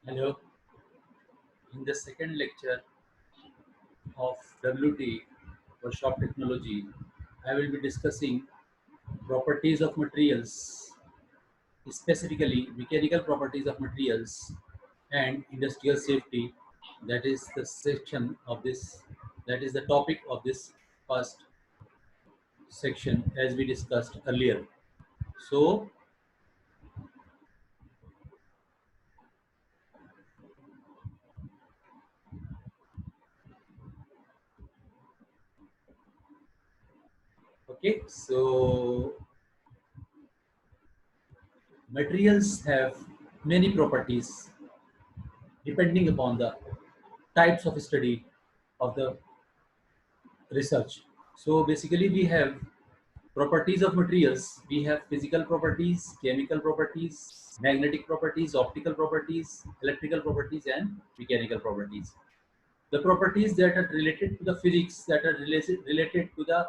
Hello. In the second lecture of WT Workshop Technology, I will be discussing properties of materials, specifically mechanical properties of materials and industrial safety. That is the section of this, that is the topic of this first section as we discussed earlier. So, okay, so materials have many properties depending upon the types of study of the research. So basically we have properties of materials. We have physical properties, chemical properties, magnetic properties, optical properties, electrical properties and mechanical properties. The properties that are related to the physics, that are related to the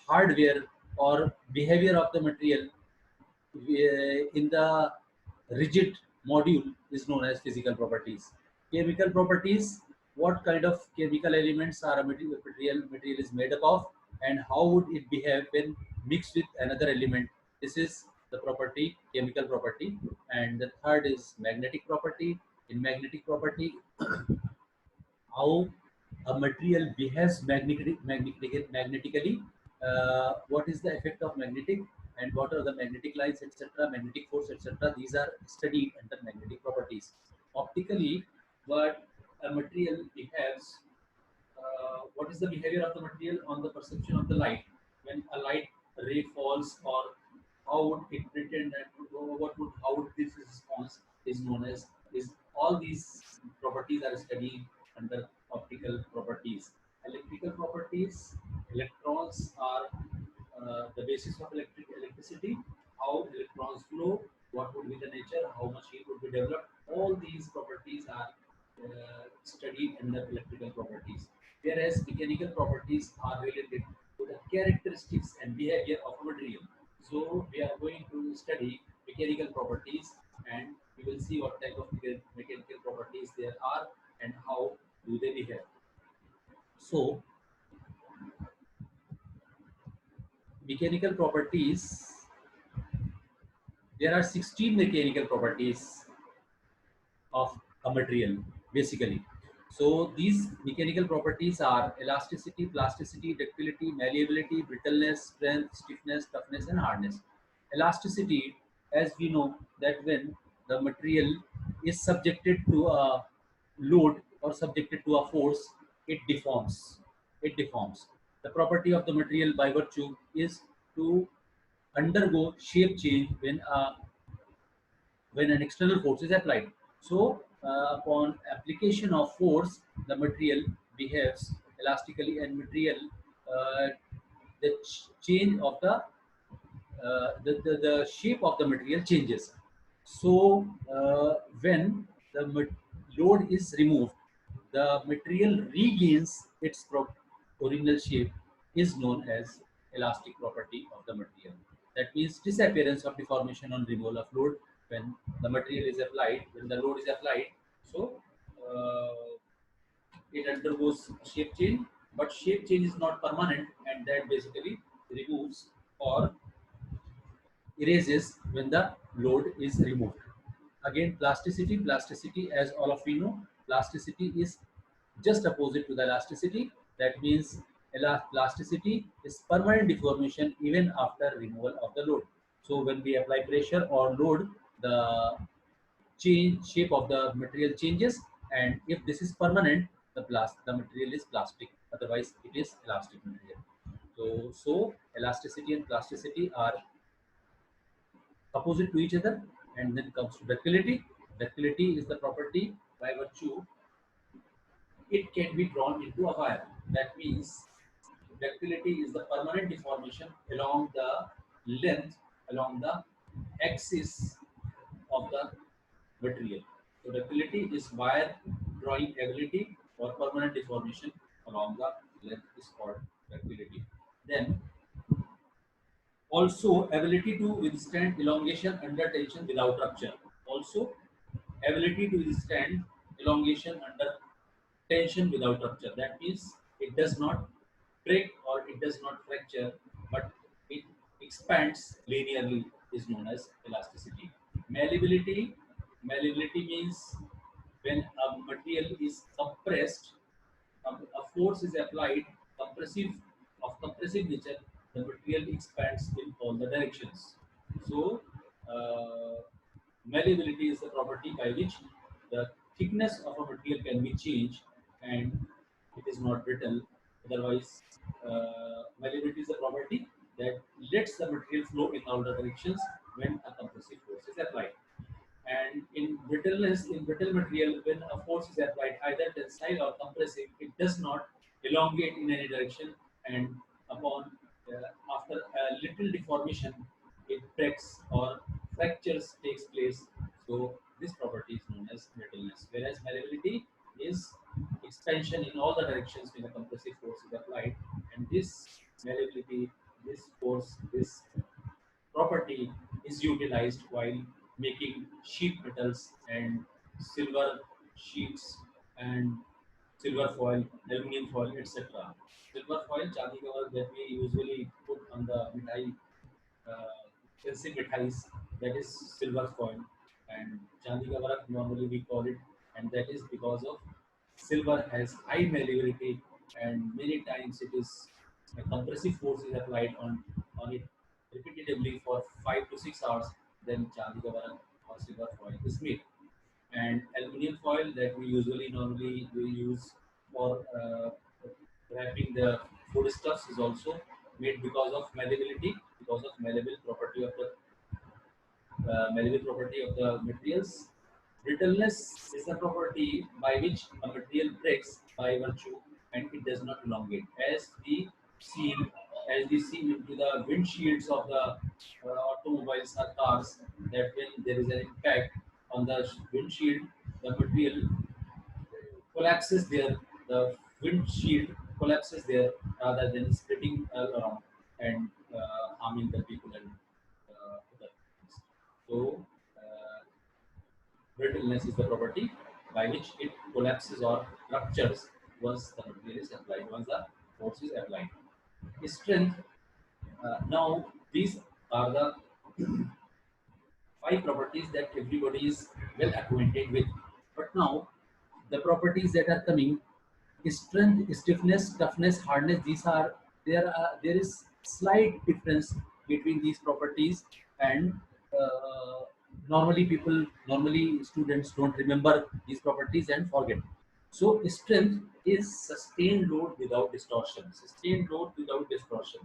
hardware or behavior of the material in the rigid module is known as physical properties. Chemical properties, what kind of chemical elements are a material is made up of and how would it behave when mixed with another element. This is the property, chemical property. And the third is magnetic property. In magnetic property, how a material behaves magnetically, what is the effect of magnetic and what are the magnetic lines, etc., magnetic force, etc. These are studied under magnetic properties. Optically, what a material behaves, what is the behavior of the material on the perception of the light when a light ray falls, or how would it pretend and what would how would this response is known as, is all these properties are studied under optical properties. Electrical properties, electrons are the basis of electricity, how electrons flow, what would be the nature, how much heat would be developed. All these properties are studied under electrical properties. Whereas mechanical properties are related to the characteristics and behavior of a material. So we are going to study mechanical properties and we will see what type of mechanical properties there are and how do they behave. So mechanical properties, there are 16 mechanical properties of a material basically. So these mechanical properties are elasticity, plasticity, ductility, malleability, brittleness, strength, stiffness, toughness and hardness. Elasticity, as we know that when the material is subjected to a load or subjected to a force, it deforms. It deforms. The property of the material by virtue is to undergo shape change when an external force is applied. So, upon application of force, the material behaves elastically, and material, uh, the change of the shape of the material changes. So, when the load is removed, the material regains its original shape, is known as elastic property of the material. That means disappearance of deformation on removal of load when the material is applied, when the load is applied. So, it undergoes shape change, but shape change is not permanent, and that basically removes or erases when the load is removed. Again, plasticity. Plasticity, as all of we know, plasticity is just opposite to the elasticity. That means plasticity is permanent deformation even after removal of the load. So when we apply pressure or load, the change shape of the material changes, and if this is permanent, the material is plastic. Otherwise, it is elastic material. So elasticity and plasticity are opposite to each other. And then comes to ductility. Ductility is the property by virtue it can be drawn into a wire. That means ductility is the permanent deformation along the length, along the axis of the material. So ductility is wire drawing ability or permanent deformation along the length is called ductility. Then also ability to withstand elongation under tension without rupture. Also ability to withstand elongation under tension without rupture. That means it does not break or it does not fracture, but it expands linearly is known as elasticity. Malleability, malleability means when a material is compressed, a force is applied, compressive compressive nature, the material expands in all the directions. So, malleability is the property by which the thickness of a material can be changed and it is not brittle. Otherwise, malleability is a property that lets the material flow in all the directions when a compressive force is applied. And in brittleness, in brittle material, when a force is applied, either tensile or compressive, it does not elongate in any direction, and upon after a little deformation, it breaks or fractures takes place. So this property is known as brittleness. Whereas malleability is expansion in all the directions when a compressive force is applied, and this malleability, this force, this property is utilized while making sheet metals and silver sheets and silver foil, aluminum foil, etc. Silver foil, chandi cover that we usually put on the mithai, expensive mithais, that is silver foil, and chandi cover normally we call it, and that is because of silver has high malleability and many times it is a compressive force is applied on it repetitively for 5 to 6 hours, then chandi cover or silver foil is made. And aluminum foil that we usually normally we use for wrapping the foodstuffs is also made because of malleability, because of malleable property of the materials. Brittleness is the property by which a material breaks by virtue and it does not elongate. See, as we see into the windshields of the automobiles or cars, that when there is an impact on the windshield, the material collapses there, the windshield collapses there rather than splitting around and harming the people and other things. So, brittleness is the property by which it collapses or ruptures once the material is applied, once the force is applied. Strength, now these are the five properties that everybody is well acquainted with. But now, the properties that are coming: strength, stiffness, toughness, hardness. These are there is slight difference between these properties, and uh, normally students don't remember these properties and forget. So strength is sustained load without distortion. Sustained load without distortion,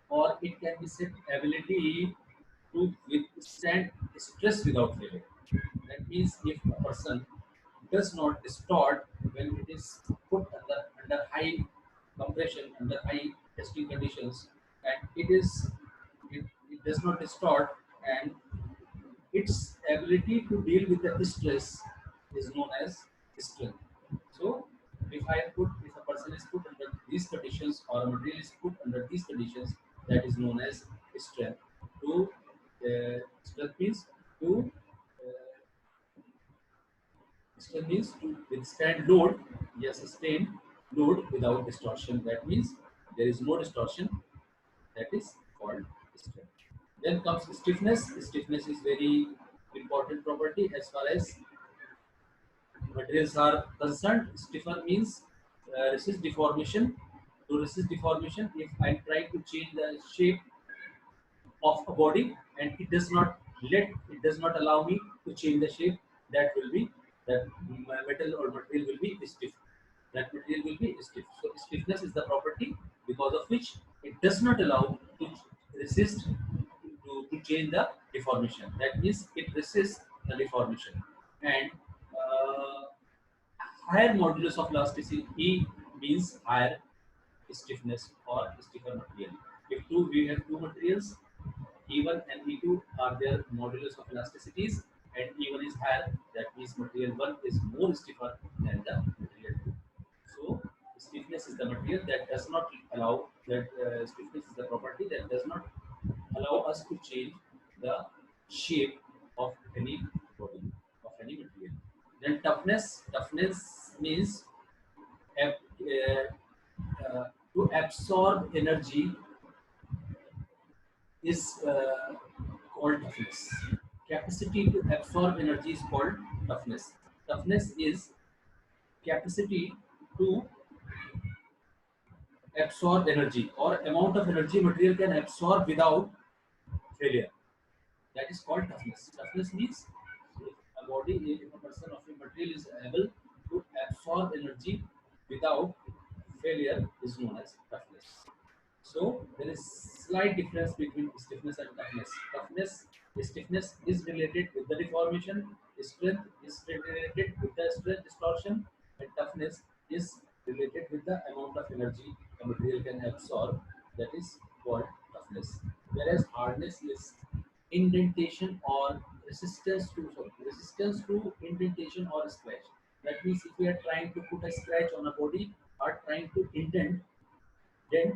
or it can be said ability to withstand stress without failure. That means if a person does not distort when it is put under high compression, under high testing conditions, and it does not distort, and its ability to deal with the stress is known as strength. So, if a person is put under these conditions or a material is put under these conditions, that is known as strength. To strength means to strength means to withstand load, yes, sustain load without distortion. That means there is no distortion. That is called strength. Then comes stiffness. Stiffness is very important property as far as materials are concerned. Stiffer means resist deformation. To resist deformation, if I try to change the shape of a body and it does not allow me to change the shape, that will be that metal or material will be stiff. That material will be stiff. So stiffness is the property because of which it does not allow to resist to change the deformation. That means it resists the deformation. And uh, higher modulus of elasticity E means higher stiffness or stiffer material. If we have two materials, E1 and E2 are their modulus of elasticities, and E1 is higher. That means material 1 is more stiffer than the material 2. So stiffness is the material that does not allow that stiffness is the property that does not allow us to change the shape of any body of any material. Then toughness means ab- to absorb energy is called toughness. Capacity to absorb energy is called toughness. Toughness is capacity to absorb energy or amount of energy material can absorb without failure. That is called toughness. Toughness means if a body, if a person of a material is able to absorb energy without failure is known as toughness. So there is slight difference between stiffness and toughness. Stiffness is related with the deformation. Strength is related with the strength distortion, and toughness is related with the amount of energy the material can absorb. That is called toughness. Whereas hardness is indentation or resistance to indentation or scratch. That means if we are trying to put a scratch on a body or trying to dent,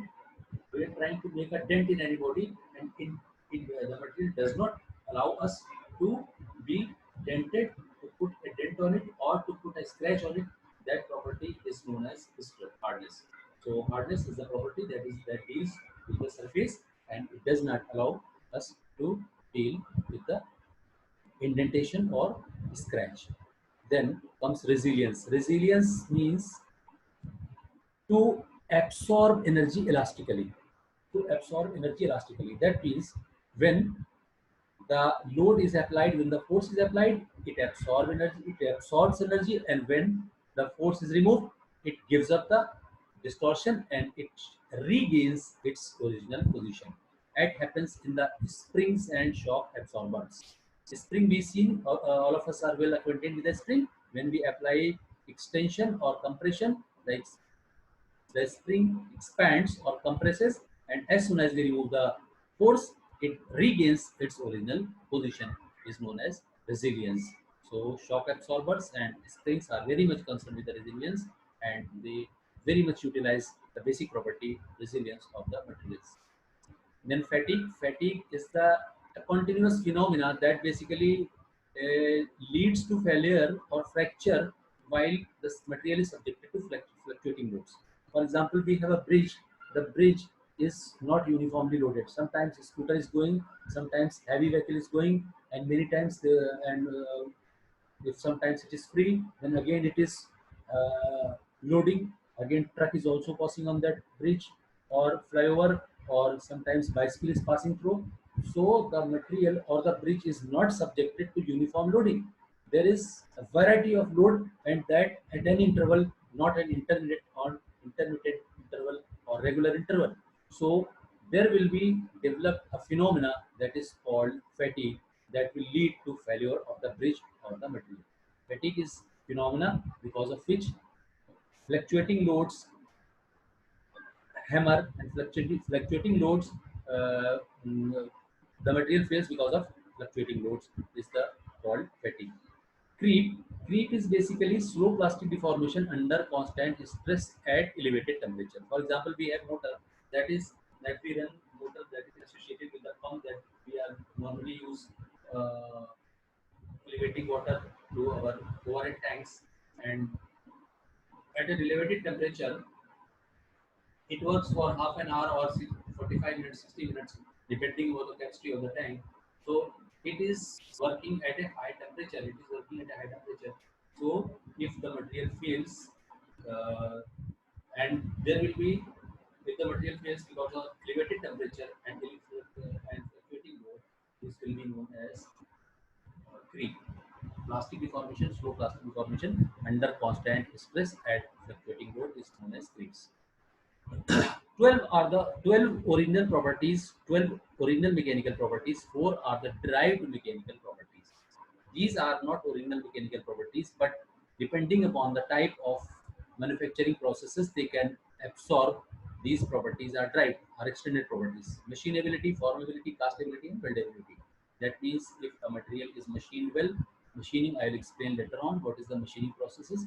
we are trying to make a dent in anybody, and the material does not allow us to be dented, to put a dent on it or to put a scratch on it. That property is known as hardness. So hardness is the property that deals with the surface, and it does not allow us to deal with the indentation or scratch. Then comes resilience. Resilience means to absorb energy elastically. To absorb energy elastically. That means when the load is applied, when the force is applied, it absorbs energy, and when the force is removed, it gives up the distortion and it regains its original position. It happens in the springs and shock absorbers. Spring we seen, all of us are well acquainted with the spring. When we apply extension or compression, the spring expands or compresses, and as soon as we remove the force, it regains its original position, is known as resilience. So shock absorbers and springs are very much concerned with the resilience, and they very much utilize the basic property resilience of the materials. Then fatigue is the a continuous phenomena that basically leads to failure or fracture while the material is subjected to fluctuating loads. For example, we have a bridge. The bridge is not uniformly loaded. Sometimes a scooter is going, sometimes heavy vehicle is going, and many times if sometimes it is free, then again it is loading. Again, truck is also passing on that bridge or flyover, or sometimes bicycle is passing through. So the material or the bridge is not subjected to uniform loading. There is a variety of load, and that at an interval, not an intermittent interval or regular interval. So there will be developed a phenomena that is called fatigue, that will lead to failure of the bridge or the material. Fatigue is phenomena because of which fluctuating loads hammer, and fluctuating loads, uh, mm, the material fails because of fluctuating loads, is the called fatigue. Creep is basically slow plastic deformation under constant stress at elevated temperature. For example, we have motor that is that we run motor that is associated with the pump that we are normally use, uh, elevating water to our overhead tanks, and at an elevated temperature it works for half an hour or 45 minutes, 60 minutes, depending on the capacity of the tank. So it is working at a high temperature. It is working at a high temperature. So if the material fails, uh, and there will be, if the material fails because of elevated temperature and fluctuating load, this will be known as creep. Plastic deformation, slow plastic deformation under constant stress at fluctuating load is known as creeps. 12 are the 12 original properties, 12 original mechanical properties, 4 are the derived mechanical properties. These are not original mechanical properties, but depending upon the type of manufacturing processes, they can absorb these properties are derived, are extended properties. Machinability, formability, castability, and weldability. That means if a material is machined well, machining, I will explain later on what is the machining processes.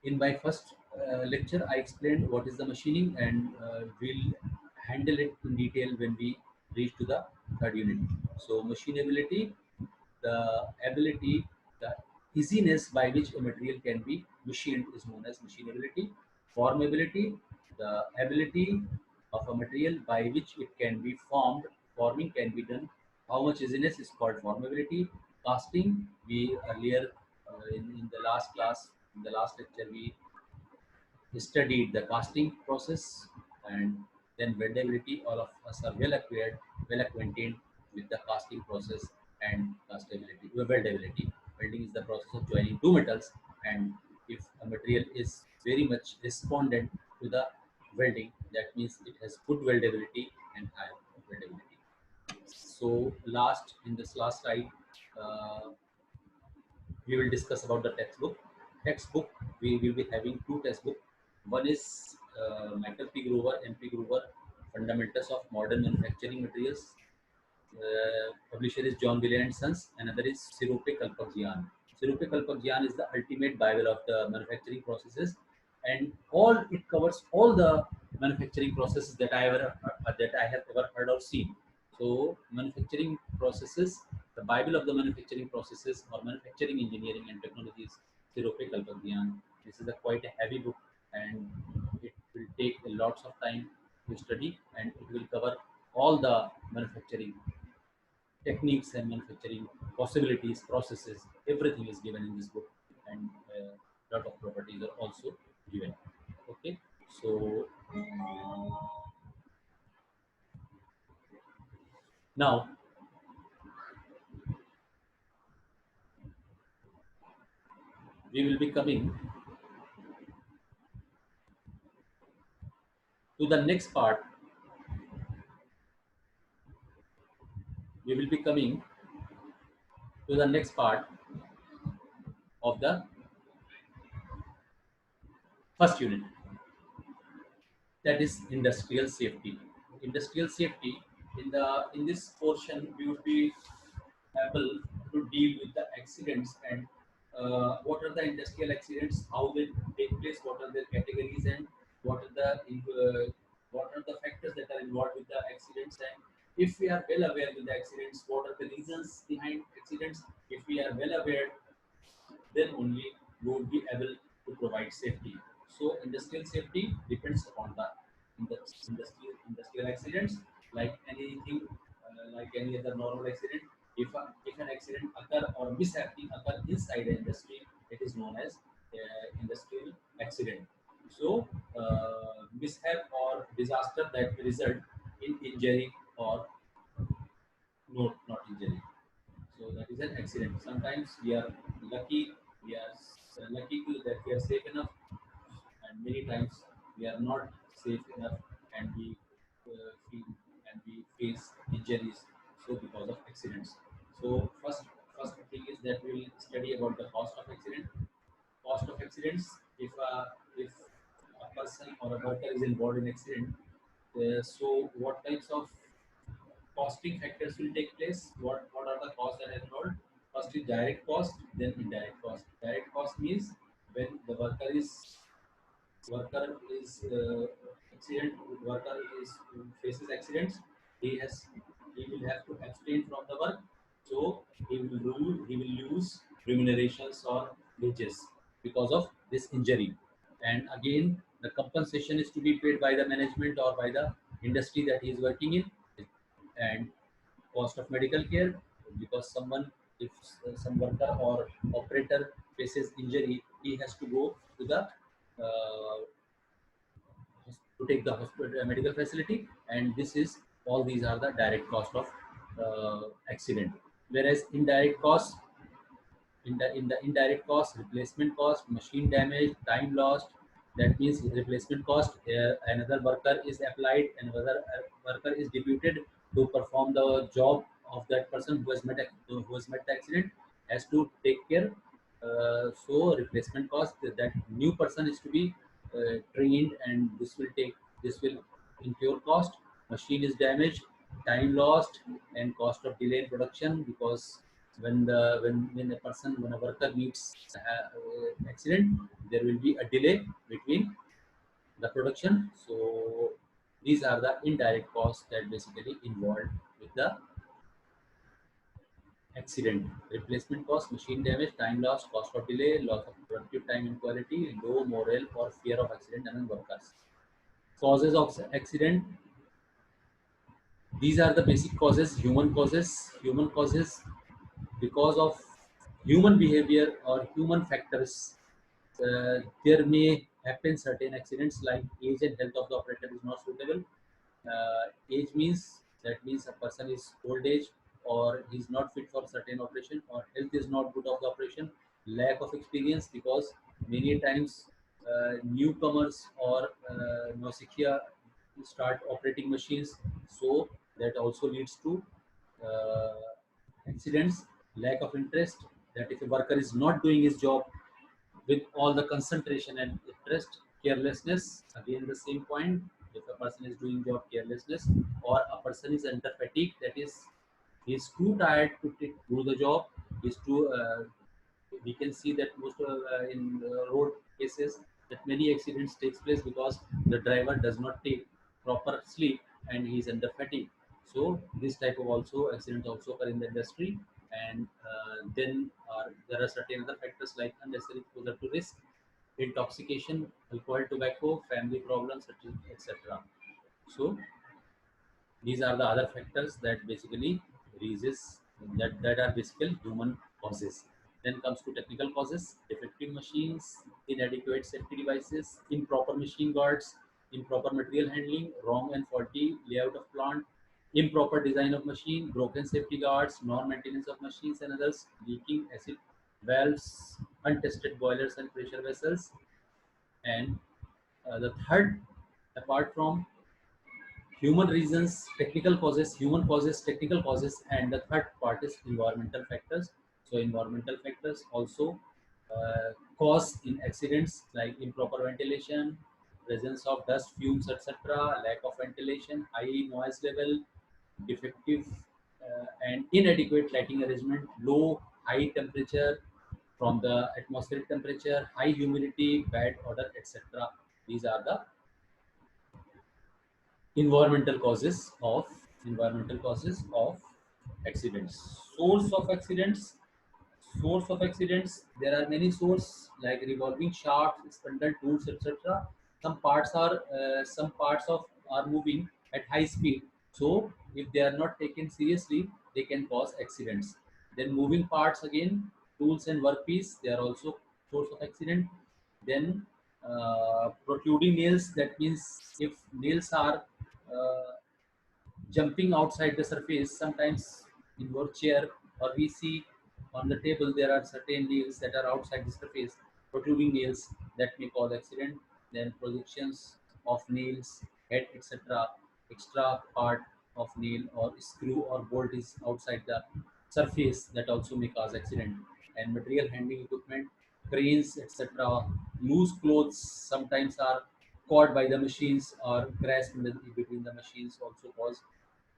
In my first lecture, I explained what is the machining, and we'll handle it in detail when we reach to the third unit. So machinability, the ability, the easiness by which a material can be machined is known as machinability. Formability, the ability of a material by which it can be formed, forming can be done. How much easiness is called formability. Casting, we earlier in the last class, in the last lecture, we studied the casting process, and then weldability. All of us are well acquainted with the casting process and castability. Weldability. Welding is the process of joining two metals, and if a material is very much respondent to the welding, that means it has good weldability and high weldability. So last in this last slide, uh, we will discuss about the textbook. Textbook, we will be having two textbook. One is Michael P. Grover, MP Grover, Fundamentals of Modern Manufacturing Materials. Publisher is John Gillian and Sons. Another is Sirope Kalpakjian. Sirope Kalpakjian is the ultimate Bible of the manufacturing processes, and all it covers all the manufacturing processes that I have ever heard or seen. So manufacturing processes, the Bible of the manufacturing processes or manufacturing engineering and technologies, Sirope Kalpakjian. This is a quite a heavy book, and it will take a lots of time to study, and it will cover all the manufacturing techniques and manufacturing possibilities, processes, everything is given in this book, and a lot of properties are also given. Okay, so now we will be coming to the next part. We will be coming to the next part of the first unit, that is industrial safety. Industrial safety, in this portion we would be able to deal with the accidents, and what are the industrial accidents, how they take place, what are their categories, and what are the what are the factors that are involved with the accidents, and if we are well aware with the accidents, what are the reasons behind accidents. If we are well aware, then only we would be able to provide safety. So industrial safety depends upon the industrial accidents, like anything, like any other normal accident. If an accident occur or mishappening occur inside the industry, it is known as industrial accident. So mishap or disaster that result in injury or not injury. So that is an accident. Sometimes we are lucky, we are that we are safe enough, and many times we are not safe enough, and we feel and we face injuries. So because of accidents. So first thing is that we will study about the cost of accident. Cost of accidents. If a person or a worker is involved in accident, so what types of costing factors will take place. What are the costs that are involved? First is direct cost, then indirect cost. Direct cost means when the worker is accident worker is faces accidents, he has he will have to abstain from the work, so he will lose remunerations or wages because of this injury. And again, the compensation is to be paid by the management or by the industry that he is working in. And cost of medical care, because someone, if some worker or operator faces injury, he has to go to the to take the hospital medical facility, and this is all these are the direct cost of accident. Whereas indirect cost, in the indirect cost, replacement cost, machine damage, time lost. That means replacement cost. Another worker is applied, another worker is deputed to perform the job of that person who has met the accident, has to take care. So replacement cost, that new person is to be trained, and this will incur cost. Machine is damaged, time lost, and cost of delay in production, because when a worker meets accident, there will be a delay between the production. So these are the indirect costs that basically involved with the accident, replacement cost, machine damage, time loss, cost of delay, loss of productive time and quality, low morale or fear of accident among workers. Causes of accident, these are the basic causes, human causes because of human behavior or human factors. There may happen certain accidents like age and health of the operator is not suitable. Age means that means a person is old age or he's not fit for certain operation, or health is not good of the operation. Lack of experience, because many times newcomers or Nausicaa start operating machines, so that also leads to uh, accidents. Lack of interest, that if a worker is not doing his job with all the concentration and interest. Carelessness, again the same point, if a person is doing job carelessness, or a person is under fatigue, that is he is too tired to do the job, is too we can see that most in road cases that many accidents takes place because the driver does not take proper sleep and he is under fatigue. So this type of also accidents also occur in the industry. And then there are certain other factors like unnecessary exposure to risk, intoxication, alcohol, tobacco, family problems, etc. So these are the other factors that basically raises that are basically human causes. Then comes to technical causes: defective machines, inadequate safety devices, improper machine guards, improper material handling, wrong and faulty layout of plant, improper design of machine, broken safety guards, non-maintenance of machines and others, leaking acid valves, untested boilers and pressure vessels. And the third, apart from human reasons, technical causes, human causes, technical causes, and the third part is environmental factors. So environmental factors also cause in accidents like improper ventilation, presence of dust, fumes, etc., lack of ventilation, high noise level, defective and inadequate lighting arrangement, low, high temperature from the atmospheric temperature, high humidity, bad odor, etc. These are the environmental causes of environmental causes of accidents. Source of accidents, there are many sources like revolving shafts, spindle tools, etc. Some parts of are moving at high speed, so if they are not taken seriously they can cause accidents. Then moving parts, again tools and workpiece, they are also source of accident. Then protruding nails, that means if nails are uh, jumping outside the surface, sometimes in your chair or we see on the table there are certain nails that are outside the surface, protruding nails, that may cause accident. Then projections of nails, head, etc., extra part of nail or screw or bolt is outside the surface, that also may cause accident. And material handling equipment, cranes, etc., loose clothes sometimes are caught by the machines or crashed in between the machines, also cause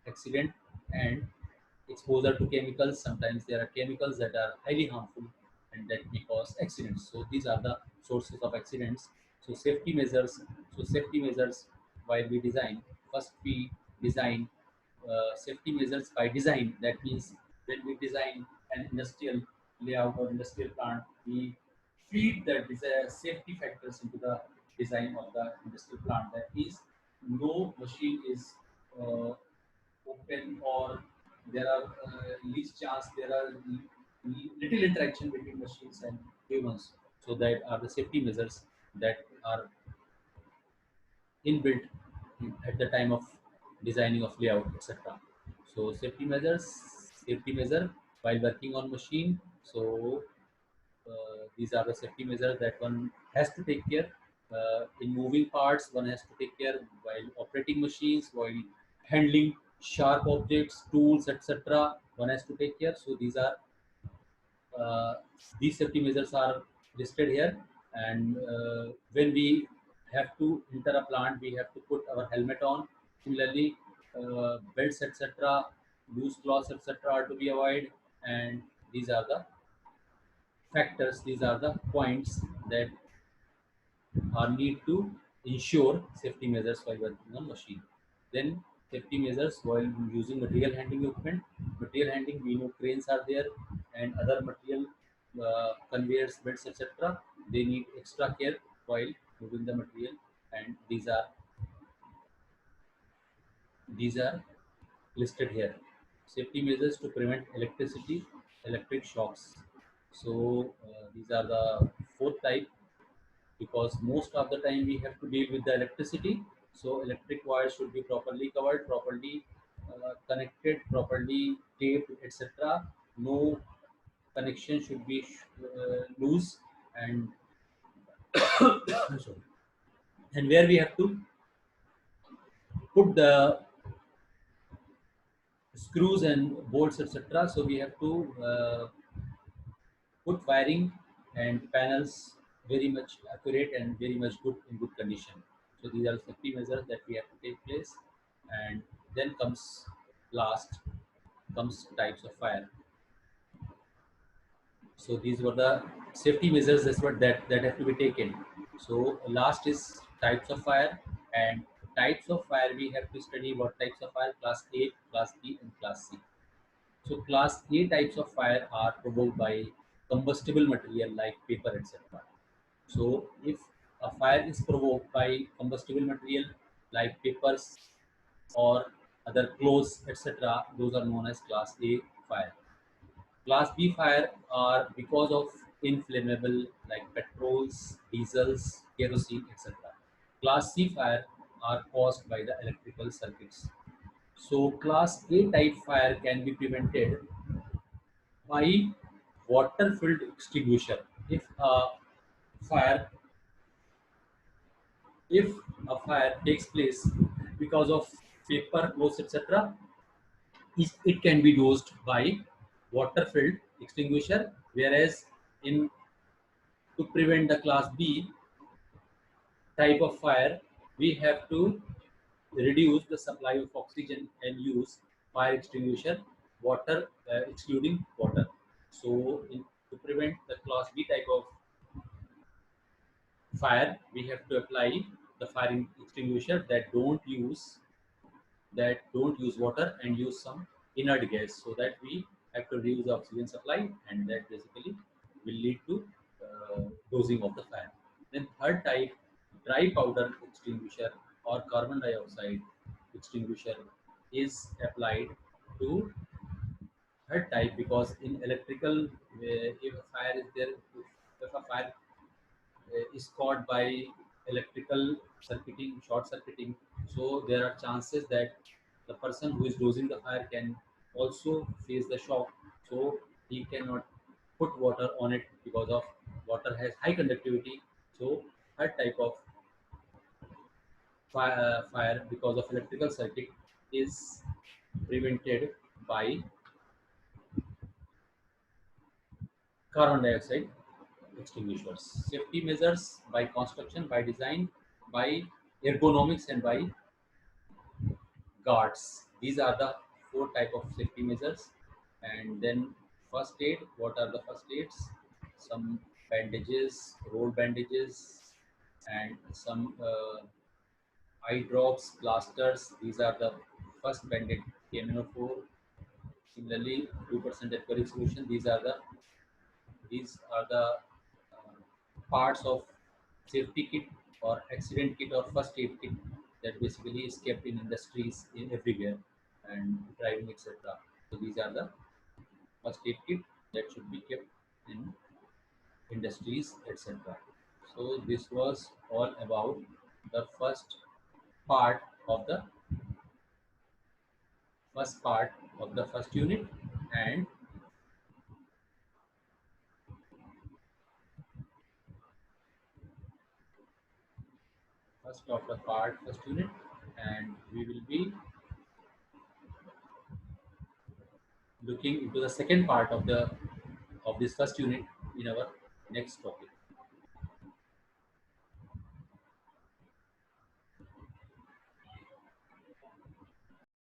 accident. And exposure to chemicals, sometimes there are chemicals that are highly harmful and that may cause accidents. So these are the sources of accidents. So safety measures while we design, first we design safety measures by design. That means when we design an industrial layout or industrial plant, we feed the safety factors into the design of the industrial plant. That means no machine is uh, open, or there are least chance there are little interaction between machines and humans. So that are the safety measures that are inbuilt at the time of designing of layout, etc. So safety measure while working on machine. So these are the safety measures that one has to take care. In moving parts, one has to take care while operating machines, while handling sharp objects, tools, etc. One has to take care. So uh, these safety measures are listed here. And when we have to enter a plant, we have to put our helmet on. Similarly, belts, etc., loose cloths, etc., are to be avoided. And these are the factors, these are the points that are need to ensure safety measures while working on machine. Then safety measures while using material handling equipment. Material handling, we know cranes are there and other material conveyors, belts, etc. They need extra care while moving the material, and these are listed here. Safety measures to prevent electric shocks. So these are the fourth type, because most of the time we have to deal with the electricity. So electric wires should be properly covered, properly connected, properly taped, etc. No connection should be loose, and sorry, and where we have to put the screws and bolts, etc. So we have to put wiring and panels very much accurate and very much good in good condition. So these are safety measures that we have to take place, and then last comes types of fire. So these were the safety measures that have to be taken. So last is types of fire, and types of fire we have to study what types of fire: class A, class B, and class C. So class A types of fire are provoked by combustible material like paper, etc. So if a fire is provoked by combustible material like papers or other clothes, etc., those are known as class A fire. Class B fire are because of inflammable like petrols, diesels, kerosene, etc. Class C fire are caused by the electrical circuits. So class A type fire can be prevented by water-filled extinguisher. Fire, if a fire takes place because of paper, clothes, etc., it can be dosed by water-filled extinguisher. Whereas in to prevent the class B type of fire, we have to reduce the supply of oxygen and use fire extinguisher, water excluding water. So to prevent the class B type of fire, we have to apply the fire extinguisher that don't use water and use some inert gas, so that we have to reduce the oxygen supply, and that basically will lead to dosing of the fire. Then third type, dry powder extinguisher or carbon dioxide extinguisher is applied to third type, because in electrical, if a fire is there, if a fire is caught by electrical circuiting, short circuiting. So there are chances that the person who is dosing the fire can also face the shock. So he cannot put water on it because of water has high conductivity. So that type of fire because of electrical circuit is prevented by carbon dioxide extinguishers. Safety measures by construction, by design, by ergonomics, and by guards. These are the four type of safety measures. And then first aid. What are the first aids? Some bandages, roll bandages, and some eye drops, plasters. These are the first bandage. KMNO4. Similarly, 2% aquaric solution. These are the parts of safety kit or accident kit or first aid kit that basically is kept in industries in everywhere and driving, etc. So these are the first aid kit that should be kept in industries, etc. So this was all about the part of the first unit, and first unit, and we will be looking into the second part of this first unit in our next topic.